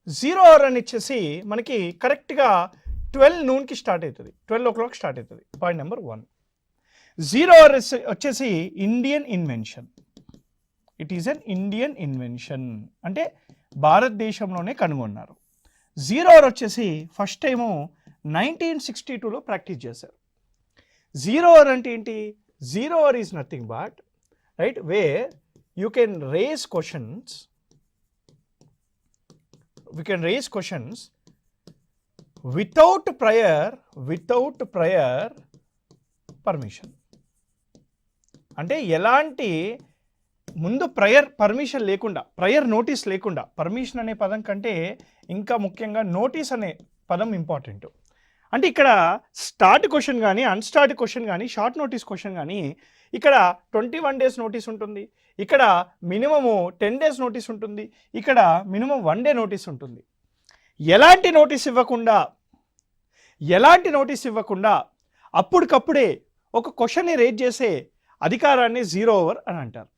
Zero hour అని ఇచ్చేసి మనకి కరెక్ట్గా 12 noonకి స్టార్ట్ అవుతుంది, 12 o'clock స్టార్ట్ అవుతుంది. Point number 1. జీరో అవర్ వచ్చేసి Indian invention. It is an Indian invention, అంటే భారతదేశంలోనే కనుగొన్నారు. జీరో అవర్ వచ్చేసి ఫస్ట్ టైము 1962లో ప్రాక్టీస్ చేశారు. జీరో అవర్ అంటే ఏంటి? Zero hour is nothing but right where you can raise questions, we can raise questions without prior permission. అంటే ఎలాంటి ముందు ప్రయర్ పర్మిషన్ లేకుండా, ప్రయర్ నోటీస్ లేకుండా, పర్మిషన్ అనే పదం కంటే ఇంకా ముఖ్యంగా నోటీస్ అనే పదం ఇంపార్టెంట్. అంటే ఇక్కడ స్టార్ట్ క్వశ్చన్ కానీ, అన్స్టార్ట్ క్వశ్చన్ కానీ, షార్ట్ నోటీస్ క్వశ్చన్ కానీ ఇక్కడ 21 days నోటీస్ ఉంటుంది, ఇక్కడ మినిమము 10 days నోటీస్ ఉంటుంది, ఇక్కడ మినిమం 1 day నోటీస్ ఉంటుంది. ఎలాంటి నోటీస్ ఇవ్వకుండా అప్పటికప్పుడే ఒక క్వశ్చన్ని రేజ్ చేసే అధికారాన్ని జీరో అవర్ అని అంటారు.